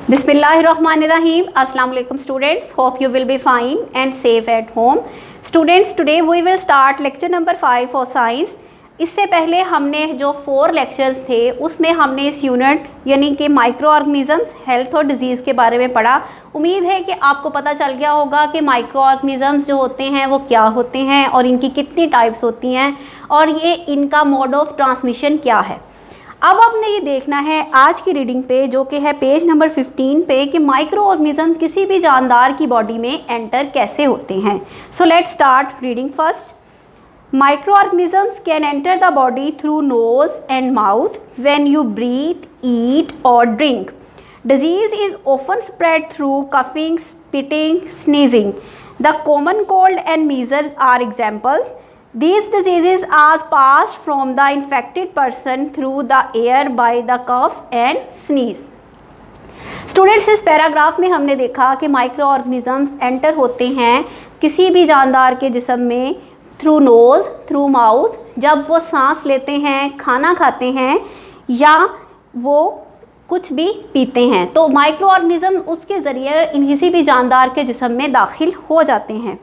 Bismillahirrahmanirrahim. Assalamu alaikum students. Hope you will be fine and safe at home. Students, today we will start lecture number 5 for science. इससे पहले हमने जो 4 lectures थे उसमें हमने इस यूनिट यानी कि माइक्रो ऑर्गेनिजम्स, हेल्थ और डिजीज़ के बारे में पढ़ा। उम्मीद है कि आपको पता चल गया होगा कि माइक्रो ऑर्गेनिजम्स जो होते हैं वो क्या होते हैं और इनकी कितनी टाइप्स होती हैं और ये इनका मोड ऑफ ट्रांसमिशन क्या है। अब आपने ये देखना है आज की रीडिंग पे, जो कि है पेज नंबर 15 पे, कि माइक्रो ऑर्गेनिज्म किसी भी जानदार की बॉडी में एंटर कैसे होते हैं। So let's start reading first. Microorganisms can enter the body through nose and mouth when you breathe, eat or drink. Disease is often spread through coughing, spitting, sneezing. The common cold and measles are examples. These diseases are passed from the infected person through the air by the cough and sneeze. Students, इस paragraph में हमने देखा कि micro organisms enter होते हैं किसी भी जानदार के जिस्म में थ्रू नोज़, थ्रू माउथ, जब वो सांस लेते हैं, खाना खाते हैं या वो कुछ भी पीते हैं, तो माइक्रो ऑर्गेनिज्म उसके ज़रिए किसी भी जानदार के जिस्म में दाखिल हो जाते हैं।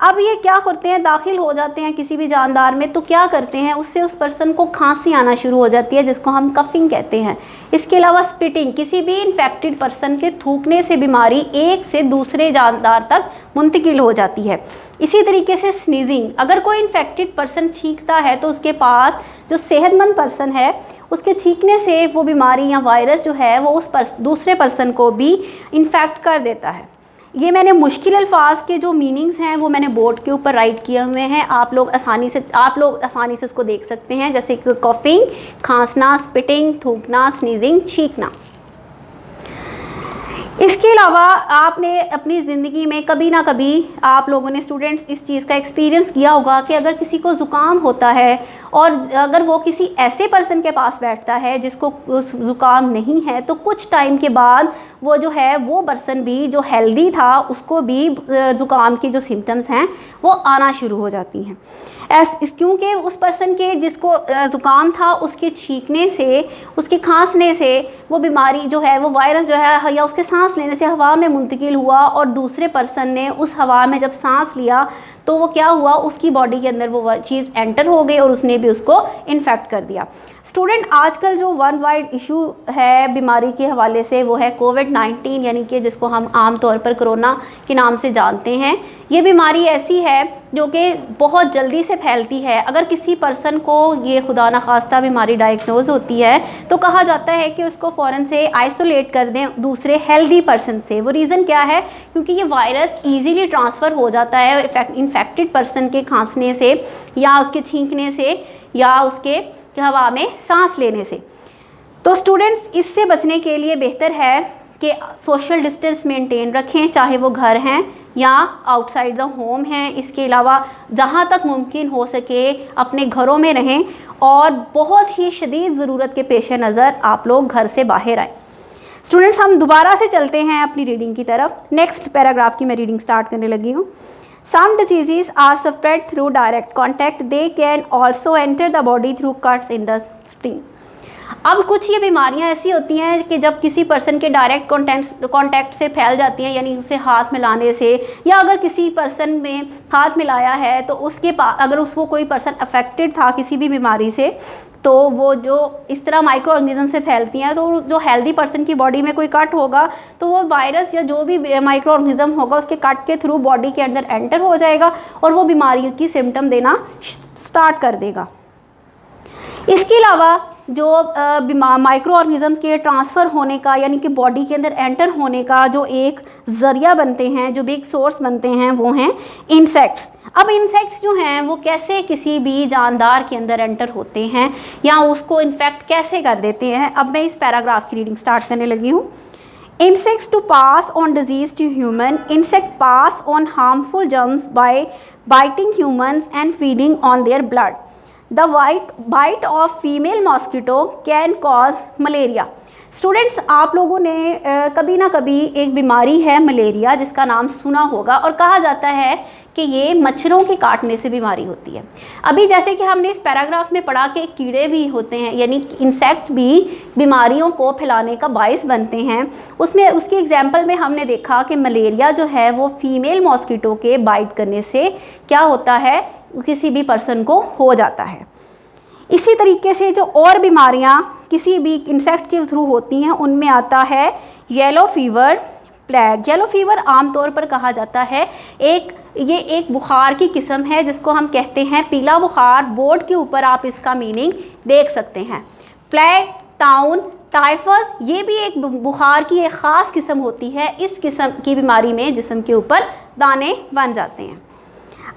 अब ये क्या करते हैं, दाखिल हो जाते हैं किसी भी जानदार में, तो क्या करते हैं, उससे उस पर्सन को खांसी आना शुरू हो जाती है जिसको हम कफिंग कहते हैं। इसके अलावा स्पिटिंग, किसी भी इन्फेक्टेड पर्सन के थूकने से बीमारी एक से दूसरे जानदार तक मुंतकिल हो जाती है। इसी तरीके से स्नीजिंग, अगर कोई इन्फेक्टेड पर्सन छींकता है तो उसके पास जो सेहतमंद पर्सन है उसके छींकने से वो बीमारी या वायरस जो है वो उस दूसरे पर्सन को भी इन्फेक्ट कर देता है। ये मैंने मुश्किल अल्फाज के जो मीनिंग्स हैं वो मैंने बोर्ड के ऊपर राइट किए हुए हैं, आप लोग आसानी से उसको देख सकते हैं, जैसे कि कॉफिंग, खांसना, स्पिटिंग, थूकना, स्नीजिंग, छींकना। इसके अलावा आपने अपनी ज़िंदगी में कभी ना कभी आप लोगों ने स्टूडेंट्स इस चीज़ का एक्सपीरियंस किया होगा कि अगर किसी को ज़ुकाम होता है और अगर वो किसी ऐसे पर्सन के पास बैठता है जिसको ज़ुकाम नहीं है, तो कुछ टाइम के बाद वो जो है वो पर्सन भी जो हेल्दी था उसको भी ज़ुकाम की जो सिम्टम्स हैं वो आना शुरू हो जाती हैं। क्योंकि उस पर्सन के जिसको ज़ुकाम था उसके छींकने से, उसके खांसने से वो बीमारी जो है वो वायरस जो है या उसके सांस लेने से हवा में मुंतकिल हुआ और दूसरे पर्सन ने उस हवा में जब सांस लिया तो वो क्या हुआ, उसकी बॉडी के अंदर वो चीज़ एंटर हो गई और उसने भी उसको इन्फेक्ट कर दिया। स्टूडेंट, आजकल जो वर्ल्ड वाइड इशू है बीमारी के हवाले से वो है कोविड-19, यानी कि जिसको हम आम तौर पर कोरोना के नाम से जानते हैं। ये बीमारी ऐसी है जो कि बहुत जल्दी से फैलती है। अगर किसी पर्सन को ये खुदा न खास्ता बीमारी डायग्नोज होती है तो कहा जाता है कि उसको फ़ौरन से आइसोलेट कर दें दूसरे हेल्दी पर्सन से। वो रीज़न क्या है, क्योंकि ये वायरस ईज़िली ट्रांसफ़र हो जाता है इन्फेक्टेड पर्सन के खांसने से या उसके छींकने से या उसके हवा में सांस लेने से। तो स्टूडेंट्स, इससे बचने के लिए बेहतर है कि सोशल डिस्टेंस मेंटेन रखें, चाहे वो घर हैं या आउटसाइड द होम हैं। इसके अलावा जहाँ तक मुमकिन हो सके अपने घरों में रहें और बहुत ही शदीद ज़रूरत के पेश नज़र आप लोग घर से बाहर आएँ। स्टूडेंट्स, हम दोबारा से चलते हैं अपनी रीडिंग की तरफ। नेक्स्ट पैराग्राफ की मैं रीडिंग स्टार्ट करने लगी हूँ। Some diseases are spread through direct contact. They can also enter the body through cuts in the skin. अब कुछ ये बीमारियां ऐसी होती हैं कि जब किसी पर्सन के डायरेक्ट कांटेक्ट से फैल जाती हैं, यानी उसे हाथ मिलाने से, या अगर किसी पर्सन ने हाथ मिलाया है तो उसके पास अगर उसको कोई पर्सन अफेक्टेड था किसी भी बीमारी से, तो वो जो इस तरह माइक्रो ऑर्गेनिज्म से फैलती हैं, तो जो हेल्दी पर्सन की बॉडी में कोई कट होगा तो वो वायरस या जो भी माइक्रो ऑर्गेनिज्म होगा उसके कट के थ्रू बॉडी के अंदर एंटर हो जाएगा और वो बीमारी की सिम्टम देना स्टार्ट कर देगा। इसके अलावा जो माइक्रो ऑर्गेनिज्म के ट्रांसफ़र होने का, यानी कि बॉडी के अंदर एंटर होने का जो एक ज़रिया बनते हैं, जो बिग सोर्स बनते हैं, वो हैं इंसेक्ट्स। अब इंसेक्ट्स जो हैं वो कैसे किसी भी जानदार के अंदर एंटर होते हैं या उसको इन्फेक्ट कैसे कर देते हैं, अब मैं इस पैराग्राफ की रीडिंग स्टार्ट करने लगी हूँ। Insects to pass on disease to human. Insect pass on harmful germs by biting humans and feeding on their blood. The bite of female mosquito can cause malaria. Students, आप लोगों ने कभी ना कभी एक बीमारी है मलेरिया जिसका नाम सुना होगा, और कहा जाता है कि ये मच्छरों के काटने से बीमारी होती है। अभी जैसे कि हमने इस पैराग्राफ में पढ़ा कि कीड़े भी होते हैं, यानी इंसेक्ट भी बीमारियों को फैलाने का बायस बनते हैं। उसमें उसकी एग्जांपल में हमने देखा कि मलेरिया जो है वो फीमेल मॉस्किटो के बाइट करने से क्या होता है, किसी भी पर्सन को हो जाता है। इसी तरीके से जो और बीमारियां किसी भी इंसेक्ट के थ्रू होती हैं उनमें आता है yellow fever, plague. Yellow fever आमतौर पर कहा जाता है ये एक बुखार की किस्म है जिसको हम कहते हैं पीला बुखार। बोर्ड के ऊपर आप इसका मीनिंग देख सकते हैं। प्लेग, टाउन, टाइफस, ये भी एक बुखार की एक ख़ास किस्म होती है। इस किस्म की बीमारी में जिस्म के ऊपर दाने बन जाते हैं।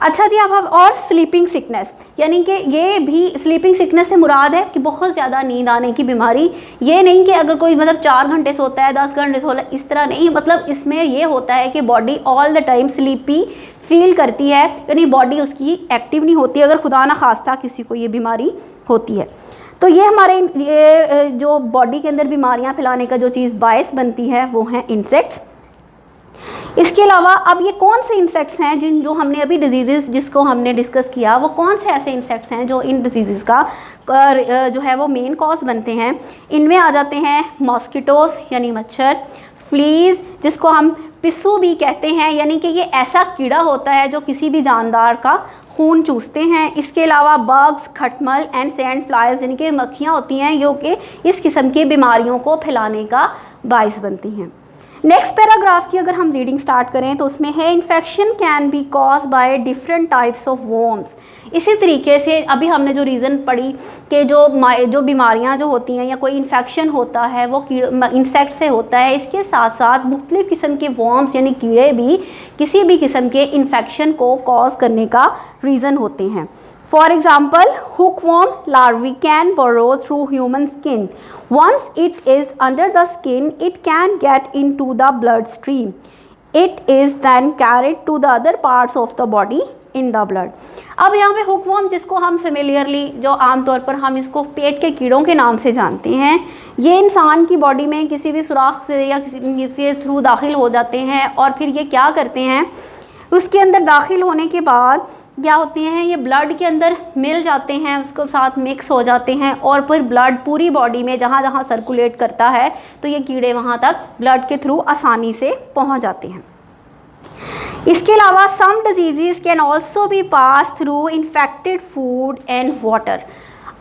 अच्छा जी, अब हम और स्लीपिंग सिकनेस, यानी कि ये भी स्लीपिंग सिकनेस से मुराद है कि बहुत ज़्यादा नींद आने की बीमारी। ये नहीं कि अगर कोई मतलब 4 घंटे सोता है, 10 घंटे सोता है, इस तरह नहीं। मतलब इसमें ये होता है कि body all the time sleepy feel करती है, यानी बॉडी उसकी एक्टिव नहीं होती अगर खुदा ना खास्ता किसी को ये बीमारी होती है। तो ये हमारे ये जो बॉडी के अंदर बीमारियाँ फैलाने का जो चीज़ बायस बनती है वो हैं इंसेक्ट्स। इसके अलावा अब ये कौन से इंसेक्ट्स हैं जो हमने अभी डिजीज़ जिसको हमने डिस्कस किया, वो कौन से ऐसे इंसेक्ट्स हैं जो इन डिजीज़ का जो है वो मेन कॉज बनते हैं। इनमें आ जाते हैं मॉस्किटोज़ यानी मच्छर, फ्लीज़ जिसको हम पिस्सू भी कहते हैं, यानी कि ये ऐसा कीड़ा होता है जो किसी भी जानदार का खून चूसते हैं। इसके अलावा बग्स, खटमल एंड सैंड फ्लाइज यानी कि मक्खियाँ होती हैं जो कि इस किस्म की बीमारियों को फैलाने का बायस बनती हैं। नेक्स्ट पैराग्राफ की अगर हम रीडिंग स्टार्ट करें तो उसमें है infection can be cause by different types of worms. इसी तरीके से अभी हमने जो रीज़न पढ़ी कि जो बीमारियां जो होती हैं या कोई इन्फेक्शन होता है वो इंसेक्ट से होता है, इसके साथ साथ मुख्तलिफ़ किस्म के वॉर्म्स यानी कीड़े भी किसी भी किस्म के इन्फेक्शन को कॉज करने का रीज़न होते हैं। For example, hookworm larvae can burrow through human skin. Once it is under the skin, it can get into the bloodstream. It is then carried to the other parts of the body in the blood. अब यहाँ पे hookworm जिसको हम फेमिलियरली जो आमतौर पर हम इसको पेट के कीड़ों के नाम से जानते हैं, ये इंसान की बॉडी में किसी भी सुराख से या किसी के थ्रू दाखिल हो जाते हैं और फिर ये क्या करते हैं, उसके अंदर दाखिल होने के बाद क्या होते हैं, ये ब्लड के अंदर मिल जाते हैं, उसको साथ मिक्स हो जाते हैं और फिर ब्लड पूरी बॉडी में जहाँ जहाँ सर्कुलेट करता है तो ये कीड़े वहाँ तक ब्लड के थ्रू आसानी से पहुँच जाते हैं। इसके अलावा some diseases can also be pass through infected food and water.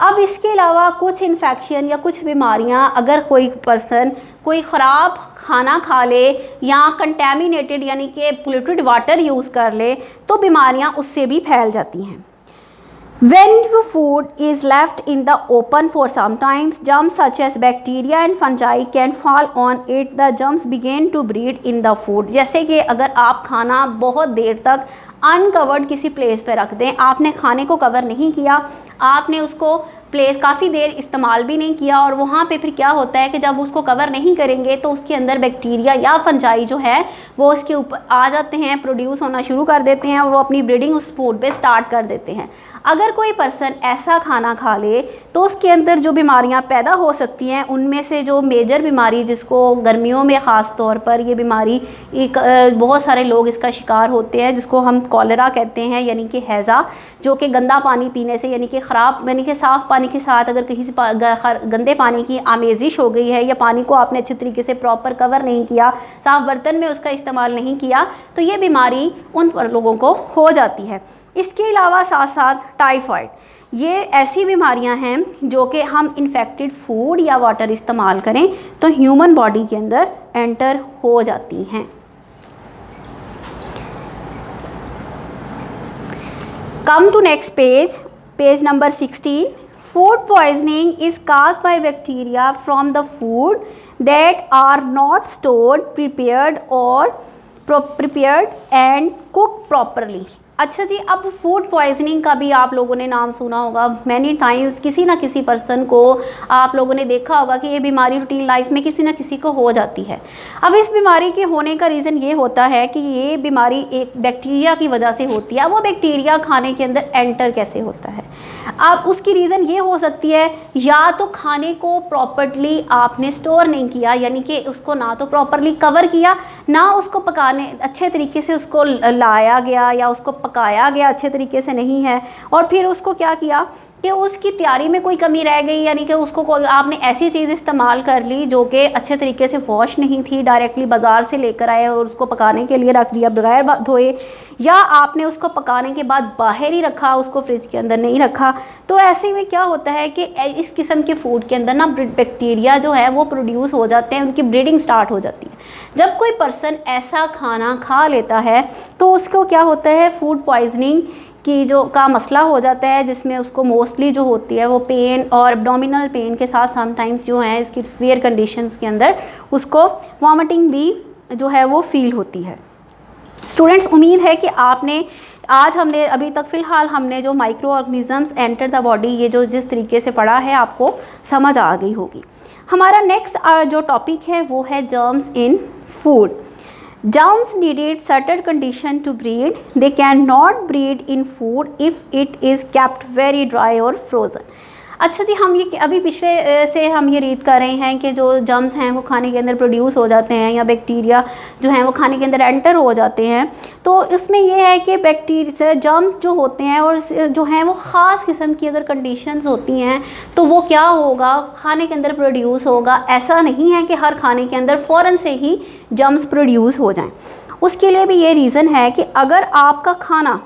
अब इसके अलावा कुछ इन्फेक्शन या कुछ बीमारियां अगर कोई पर्सन कोई ख़राब खाना खा ले या कंटेमिनेटेड यानी कि पोल्यूटेड वाटर यूज़ कर ले तो बीमारियां उससे भी फैल जाती हैं। When the food is left in the open for some time, germs such as bacteria and fungi can fall on it. The germs begin to breed in the food. जैसे कि अगर आप खाना बहुत देर तक अनकवर्ड किसी प्लेस पे रख दें, आपने खाने को कवर नहीं किया, आपने उसको प्लेस काफ़ी देर इस्तेमाल भी नहीं किया और वहाँ पे फिर क्या होता है कि जब उसको कवर नहीं करेंगे तो उसके अंदर बैक्टीरिया या फंजाई जो है वो उसके ऊपर आ जाते हैं, प्रोड्यूस होना शुरू कर देते हैं और वो अपनी ब्रीडिंग उस फूड पे स्टार्ट कर देते हैं। अगर कोई पर्सन ऐसा खाना खा ले तो उसके अंदर जो बीमारियां पैदा हो सकती हैं उनमें से जो मेजर बीमारी जिसको गर्मियों में ख़ास तौर पर ये बीमारी बहुत सारे लोग इसका शिकार होते हैं, जिसको हम कॉलेरा कहते हैं यानी कि हैज़ा, जो कि गंदा पानी पीने से यानी कि ख़राब यानी कि साफ़ पानी के साथ अगर कहीं से गंदे पानी की आमेजिश हो गई है या पानी को आपने अच्छे तरीके से प्रॉपर कवर नहीं किया, साफ़ बर्तन में उसका इस्तेमाल नहीं किया, तो ये बीमारी उन लोगों को हो जाती है। इसके अलावा साथ साथ टाइफाइड, ये ऐसी बीमारियां हैं जो कि हम इन्फेक्टेड फूड या वाटर इस्तेमाल करें तो ह्यूमन बॉडी के अंदर एंटर हो जाती हैं। Come to next page, page number 16। Food poisoning is caused by bacteria from the food that are not stored, prepared and cooked properly अच्छा जी, अब फूड पॉइजनिंग का भी आप लोगों ने नाम सुना होगा मैनी टाइम्स, किसी ना किसी पर्सन को आप लोगों ने देखा होगा कि ये बीमारी रूटीन लाइफ में किसी ना किसी को हो जाती है। अब इस बीमारी के होने का रीज़न ये होता है कि ये बीमारी एक बैक्टीरिया की वजह से होती है। वो बैक्टीरिया खाने के अंदर एंटर कैसे होता है, अब उसकी रीज़न ये हो सकती है या तो खाने को प्रॉपर्ली आपने स्टोर नहीं किया, यानी कि उसको ना तो प्रॉपर्ली कवर किया, ना उसको पकाने अच्छे तरीके से उसको लाया गया या उसको पकाया गया अच्छे तरीके से नहीं है, और फिर उसको क्या किया कि उसकी तैयारी में कोई कमी रह गई, यानी कि उसको कोई आपने ऐसी चीज़ इस्तेमाल कर ली जो कि अच्छे तरीके से वॉश नहीं थी, डायरेक्टली बाज़ार से लेकर आए और उसको पकाने के लिए रख दिया बगैर धोए, या आपने उसको पकाने के बाद बाहर ही रखा, उसको फ्रिज के अंदर नहीं रखा। तो ऐसे में क्या होता है कि इस किस्म के फूड के अंदर ना बैक्टीरिया जो है वो प्रोड्यूस हो जाते हैं, उनकी ब्रीडिंग स्टार्ट हो जाती है। जब कोई पर्सन ऐसा खाना खा लेता है तो उसको क्या होता है, फूड पॉइजनिंग की जो का मसला हो जाता है, जिसमें उसको मोस्टली जो होती है वो पेन और एब्डोमिनल पेन के साथ समटाइम्स जो है इसकी सीवियर कंडीशंस के अंदर उसको वॉमिटिंग भी जो है वो फील होती है। स्टूडेंट्स, उम्मीद है कि आपने आज हमने अभी तक फ़िलहाल हमने जो micro organisms enter the body ये जो जिस तरीके से पढ़ा है आपको समझ आ गई होगी। हमारा नेक्स्ट जो टॉपिक है वो है germs in food. Germs needed certain condition to breed. They cannot breed in food if it is kept very dry or frozen. अच्छा जी, हम ये अभी पिछले से हम ये रीड कर रहे हैं कि जो जर्म्स हैं वो खाने के अंदर प्रोड्यूस हो जाते हैं या बैक्टीरिया जो हैं वो खाने के अंदर एंटर हो जाते हैं। तो इसमें ये है कि बैक्टीरिया जर्म्स जो होते हैं और जो हैं वो ख़ास किस्म की अगर कंडीशंस होती हैं तो वो क्या होगा, खाने के अंदर प्रोड्यूस होगा। ऐसा नहीं है कि हर खाने के अंदर फ़ौरन से ही जर्म्स प्रोड्यूस हो जाएँ। उसके लिए भी ये रीज़न है कि अगर आपका खाना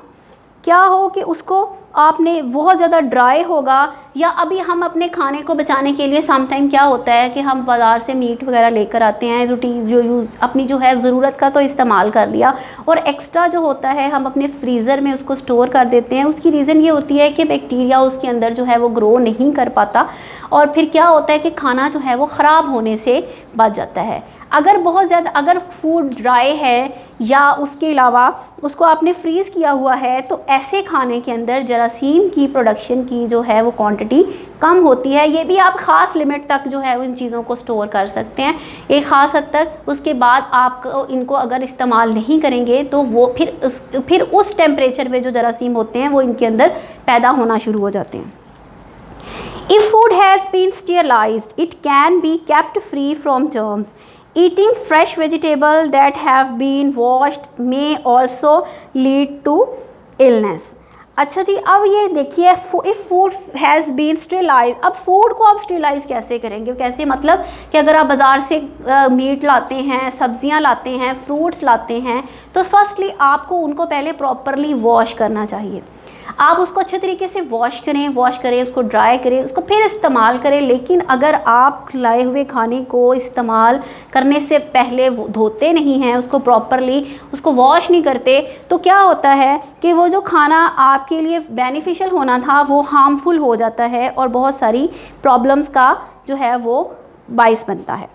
क्या हो कि उसको आपने बहुत ज़्यादा ड्राई होगा, या अभी हम अपने खाने को बचाने के लिए समटाइम क्या होता है कि हम बाज़ार से मीट वगैरह लेकर आते हैं, रूटीन जो यूज़ अपनी जो है ज़रूरत का तो इस्तेमाल कर लिया, और एक्स्ट्रा जो होता है हम अपने फ्रीज़र में उसको स्टोर कर देते हैं। उसकी रीज़न ये होती है कि बैक्टीरिया उसके अंदर जो है वो ग्रो नहीं कर पाता, और फिर क्या होता है कि खाना जो है वो ख़राब होने से बच जाता है। अगर बहुत ज़्यादा अगर फूड ड्राई है या उसके अलावा उसको आपने फ्रीज़ किया हुआ है तो ऐसे खाने के अंदर जरासीम की प्रोडक्शन की जो है वो क्वांटिटी कम होती है। ये भी आप ख़ास लिमिट तक जो है उन चीज़ों को स्टोर कर सकते हैं एक ख़ास हद तक। उसके बाद आप इनको अगर इस्तेमाल नहीं करेंगे तो वो फिर उस टेम्परेचर पे जो जरासीम होते हैं वो इनके अंदर पैदा होना शुरू हो जाते हैं। If food has been sterilized, it can be kept free from germs. Eating fresh vegetables that have been washed may also lead to illness. अच्छा जी, अब ये देखिए, if food has been sterilize, अब फूड को आप स्टेरिलाइज कैसे करेंगे, कैसे मतलब कि अगर आप बाज़ार से मीट लाते हैं, सब्जियां लाते हैं, फ्रूट्स लाते हैं, तो फर्स्टली आपको उनको पहले प्रॉपरली वॉश करना चाहिए। आप उसको अच्छे तरीके से वॉश करें, उसको ड्राई करें, उसको फिर इस्तेमाल करें। लेकिन अगर आप लाए हुए खाने को इस्तेमाल करने से पहले धोते नहीं हैं, उसको प्रॉपरली उसको वॉश नहीं करते, तो क्या होता है कि वो जो खाना आपके लिए बेनिफिशियल होना था वो हार्मफुल हो जाता है और बहुत सारी प्रॉब्लम्स का जो है वो बाइस बनता है।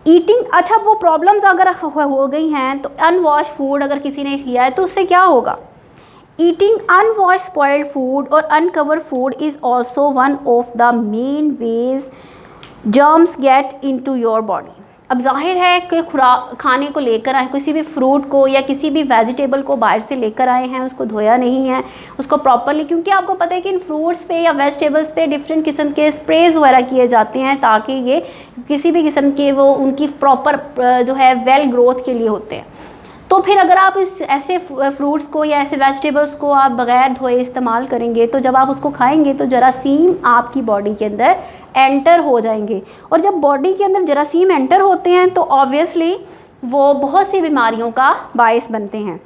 ईटिंग, अच्छा वो प्रॉब्लम्स अगर हो गई हैं तो अनवॉश फूड अगर किसी ने किया है तो उससे क्या होगा। Eating unwashed spoiled food or uncovered food is also one of the main ways germs get into your body. अब जाहिर है कि खाने को लेकर आए, किसी भी फ्रूट को या किसी भी वेजिटेबल को बाहर से लेकर आए हैं, उसको धोया नहीं है, उसको प्रॉपरली, क्योंकि आपको पता है कि इन फ्रूट्स पे या वेजिटेबल्स पे डिफरेंट किस्म के स्प्रेज वगैरह किए जाते हैं ताकि ये किसी भी किस्म के वो उनकी प्रॉपर जो है वेल ग्रोथ के लिए होते हैं। तो फिर अगर आप इस ऐसे फ्रूट्स को या ऐसे वेजिटेबल्स को आप बग़ैर धोए इस्तेमाल करेंगे तो जब आप उसको खाएंगे तो जरासीम आपकी बॉडी के अंदर एंटर हो जाएंगे, और जब बॉडी के अंदर जरासीम एंटर होते हैं तो ऑब्वियसली वो बहुत सी बीमारियों का बायस बनते हैं।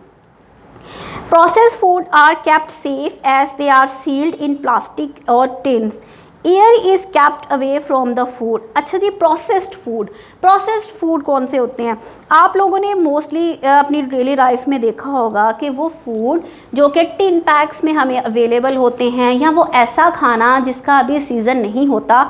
Processed food are kept safe as they are sealed in plastic or tins. Air is kept away from the food. अच्छा जी, प्रोसेस्ड फूड कौन से होते हैं? आप लोगों ने मोस्टली अपनी डेली लाइफ में देखा होगा कि वो फूड जो कि टिन पैक्स में हमें अवेलेबल होते हैं, या वो ऐसा खाना जिसका अभी सीज़न नहीं होता,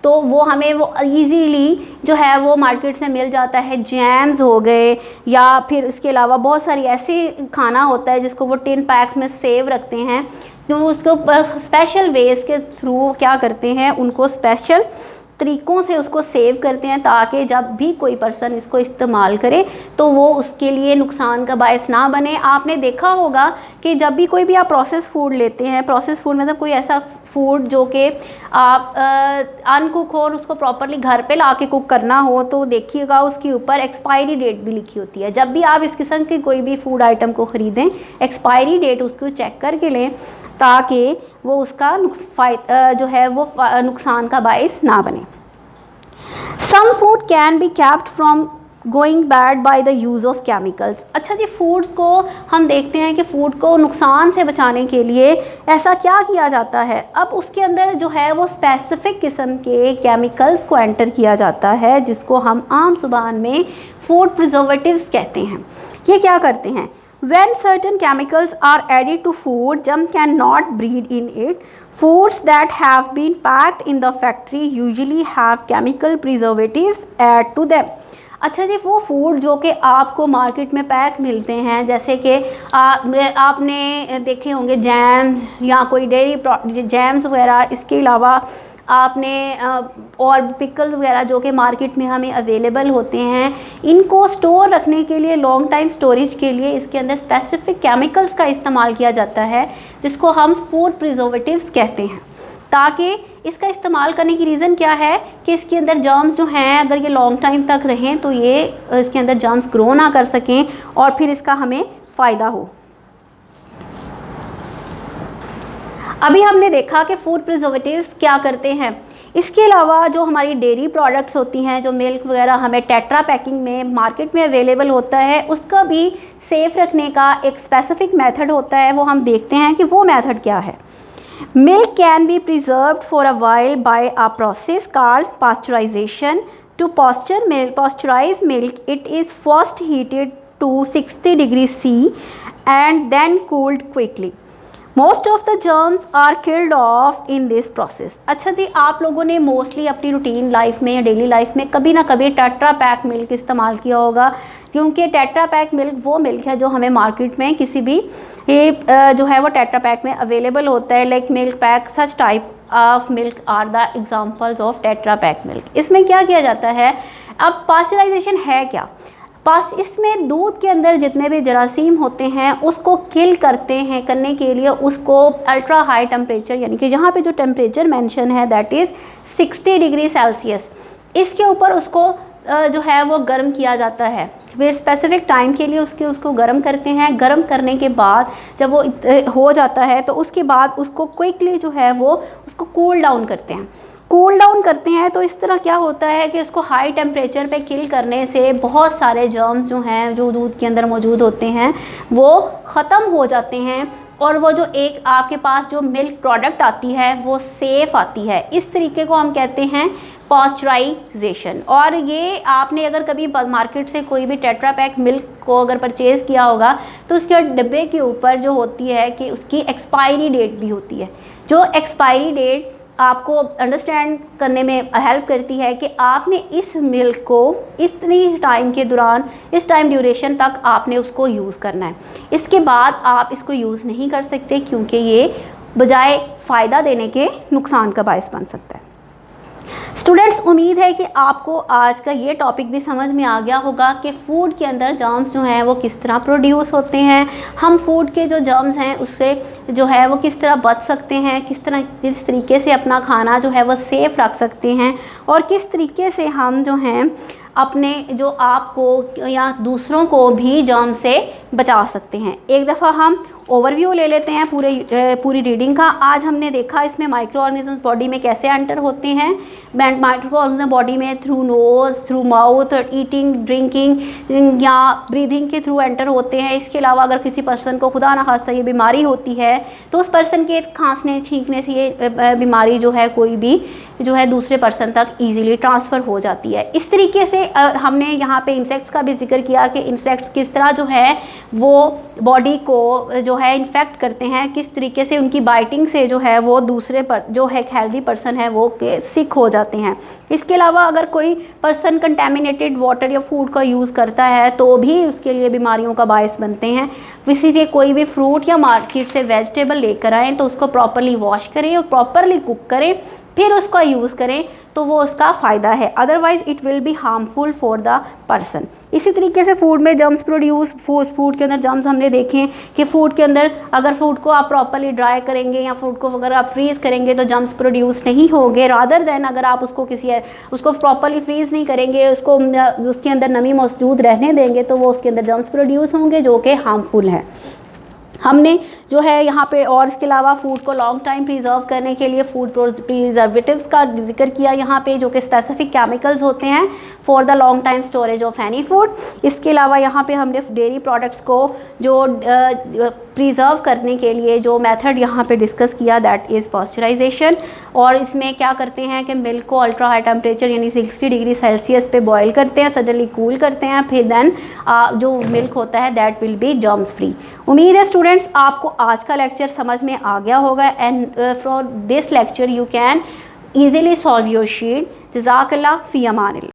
तो वो हमें वो ईज़िली जो है वो मार्केट से मिल जाता है। जैम्स हो गए, या फिर इसके अलावा बहुत सारी ऐसी खाना होता है जिसको वो टिन पैक्स में सेव रखते हैं, तो उसको स्पेशल वेज के थ्रू क्या करते हैं, उनको स्पेशल तरीक़ों से उसको सेव करते हैं, ताकि जब भी कोई पर्सन इसको इस्तेमाल करे तो वो उसके लिए नुकसान का बायस ना बने। आपने देखा होगा कि जब भी कोई भी आप प्रोसेस फूड लेते हैं, प्रोसेस फूड मतलब कोई ऐसा फूड जो कि आप अनकुक हो और उसको प्रॉपरली घर पे लाके कुक करना हो, तो देखिएगा उसके ऊपर एक्सपायरी डेट भी लिखी होती है। जब भी आप इस किस्म की कोई भी फूड आइटम को ख़रीदें, एक्सपायरी डेट उसको चेक करके लें, ताकि वो उसका जो है वो नुकसान का बायस ना बने। Some food can be kept from going bad by the use of chemicals. अच्छा जी, फूड्स को हम देखते हैं कि फ़ूड को नुकसान से बचाने के लिए ऐसा क्या किया जाता है। अब उसके अंदर जो है वो स्पेसिफ़िक किस्म के केमिकल्स को एंटर किया जाता है, जिसको हम आम ज़ुबान में फूड प्रिजर्वेटिव्स कहते हैं। ये क्या करते हैं, when certain chemicals are added to food, germs cannot breed in it. Foods that have been packed in the factory usually have chemical preservatives added to them. अच्छा जी, वो फूड जो कि आपको मार्केट में पैक मिलते हैं, जैसे कि आपने देखे होंगे जैम्स या कोई डेयरी जैम्स वगैरह, इसके अलावा आपने और पिकल्स वगैरह जो कि मार्केट में हमें अवेलेबल होते हैं, इनको स्टोर रखने के लिए, लॉन्ग टाइम स्टोरेज के लिए इसके अंदर स्पेसिफिक केमिकल्स का इस्तेमाल किया जाता है, जिसको हम फूड प्रिजर्वेटिव्स कहते हैं। ताकि इसका इस्तेमाल करने की रीज़न क्या है कि इसके अंदर जर्म्स जो हैं, अगर ये लॉन्ग टाइम तक रहें तो ये इसके अंदर जर्म्स ग्रो ना कर सकें और फिर इसका हमें फ़ायदा हो। अभी हमने देखा कि फूड प्रिजर्वेटिव्स क्या करते हैं। इसके अलावा जो हमारी डेयरी प्रोडक्ट्स होती हैं, जो मिल्क वगैरह हमें टेट्रा पैकिंग में मार्केट में अवेलेबल होता है, उसका भी सेफ़ रखने का एक स्पेसिफिक मेथड होता है। वो हम देखते हैं कि वो मेथड क्या है। Milk can be preserved for a while by a process called pasteurization. To pasteurize milk, it is first heated to 60 degree C and then cooled quickly. Most of the germs are killed off in this process. अच्छा जी, आप लोगों ने mostly अपनी routine life में या daily life में कभी ना कभी टेट्रा पैक मिल्क इस्तेमाल किया होगा, क्योंकि टेट्रा पैक मिल्क वो मिल्क है जो हमें मार्केट में किसी भी जो है वो टेट्रा पैक में अवेलेबल होता है। Like milk pack, such type of milk are the examples of tetra pack milk. इसमें क्या किया जाता है, अब पास्चराइजेशन है क्या, इसमें दूध के अंदर जितने भी जरासीम होते हैं उसको किल करने के लिए उसको अल्ट्रा हाई टेम्परेचर, यानी कि यहाँ पे जो टेम्परेचर मेंशन है दैट इज़ 60 डिग्री सेल्सियस, इसके ऊपर उसको जो है वो गर्म किया जाता है। फिर स्पेसिफिक टाइम के लिए उसको गर्म करते हैं। गर्म करने के बाद जब वो हो जाता है तो उसके बाद उसको क्विकली जो है वो उसको कूल डाउन करते हैं। तो इस तरह क्या होता है कि उसको हाई टेम्परेचर पे किल करने से बहुत सारे जर्म्स जो हैं जो दूध के अंदर मौजूद होते हैं वो ख़त्म हो जाते हैं, और वो जो एक आपके पास जो मिल्क प्रोडक्ट आती है वो सेफ़ आती है। इस तरीके को हम कहते हैं पास्चराइजेशन। और ये आपने अगर कभी मार्केट से कोई भी टेट्रा पैक मिल्क को अगर परचेज़ किया होगा तो उसके डब्बे के ऊपर जो होती है कि उसकी एक्सपायरी डेट भी होती है। जो एक्सपायरी डेट आपको अंडरस्टैंड करने में हेल्प करती है कि आपने इस मिल्क को इतनी टाइम के दौरान, इस टाइम ड्यूरेशन तक आपने उसको यूज़ करना है। इसके बाद आप इसको यूज़ नहीं कर सकते, क्योंकि ये बजाय फ़ायदा देने के नुकसान का बायस बन सकता है। स्टूडेंट्स, उम्मीद है कि आपको आज का ये टॉपिक भी समझ में आ गया होगा कि फ़ूड के अंदर जर्म्स जो हैं वो किस तरह प्रोड्यूस होते हैं, हम फूड के जो जर्म्स हैं उससे जो है वो किस तरह बच सकते हैं, किस तरीके से अपना खाना जो है वो सेफ़ रख सकते हैं, और किस तरीके से हम जो हैं अपने जो आपको या दूसरों को भी जर्म से बचा सकते हैं। एक दफ़ा हम ओवरव्यू ले लेते हैं पूरी रीडिंग का। आज हमने देखा इसमें माइक्रो ऑर्गेनिज्म बॉडी में कैसे एंटर होते हैं। माइक्रो ऑर्गेनिज्म बॉडी में through nose, through mouth, eating, drinking या ब्रीदिंग के थ्रू एंटर होते हैं। इसके अलावा अगर किसी पर्सन को खुदा न खास्ता ये बीमारी होती है तो उस पर्सन के खांसने छींकने से ये बीमारी जो है कोई भी जो है दूसरे पर्सन तक ईज़िली ट्रांसफ़र हो जाती है। इस तरीके से हमने यहाँ पे इंसेक्ट्स का भी जिक्र किया कि इंसेक्ट्स किस तरह जो है वो बॉडी को जो है इन्फेक्ट करते हैं, किस तरीके से उनकी बाइटिंग से जो है वो दूसरे पर जो है हेल्दी पर्सन है वो सिक हो जाते हैं। इसके अलावा अगर कोई पर्सन कंटेमिनेटेड वाटर या फूड का यूज़ करता है तो भी उसके लिए बीमारियों का बायस बनते हैं। इसीलिए कोई भी फ्रूट या मार्केट से वेजिटेबल लेकर आएँ तो उसको प्रॉपरली वॉश करें और प्रॉपरली कुक करें, फिर उसका यूज़ करें तो वो उसका फ़ायदा है, otherwise it will be harmful for the person. इसी तरीके से फूड में जर्म्स प्रोड्यूस, फूड के अंदर जर्म्स हमने देखे हैं कि फूड के अंदर अगर फूड को आप प्रॉपरली ड्राई करेंगे या फूड को अगर आप फ्रीज़ करेंगे तो जर्म्स प्रोड्यूस नहीं होंगे, रादर दैन अगर आप उसको प्रॉपरली फ्रीज़ नहीं करेंगे, उसके अंदर नमी मौजूद रहने देंगे तो वो उसके अंदर जर्म्स प्रोड्यूस होंगे जो कि हार्मफुल है। हमने जो है यहाँ पे और इसके अलावा फूड को लॉन्ग टाइम प्रिजर्व करने के लिए फूड प्रिजर्वेटिव्स का जिक्र किया यहाँ पे, जो कि स्पेसिफिक केमिकल्स होते हैं for the long time storage of any food. इसके अलावा यहाँ पे हमने डेयरी प्रोडक्ट्स को जो प्रिजर्व करने के लिए जो मेथड यहाँ पे डिस्कस किया दैट इज़ पॉस्चराइजेशन। और इसमें क्या करते हैं कि मिल्क को अल्ट्रा हाई टेम्परेचर यानी 60 डिग्री सेल्सियस पे बॉयल करते हैं, सडनली कूल करते हैं, फिर देन जो मिल्क होता है that will be germs free. उम्मीद है स्टूडेंट्स आपको आज का लेक्चर समझ में आ गया होगा and from this lecture you can easily solve your sheet. जज़ाकल्लाह फ़ी अमानिल्लाह।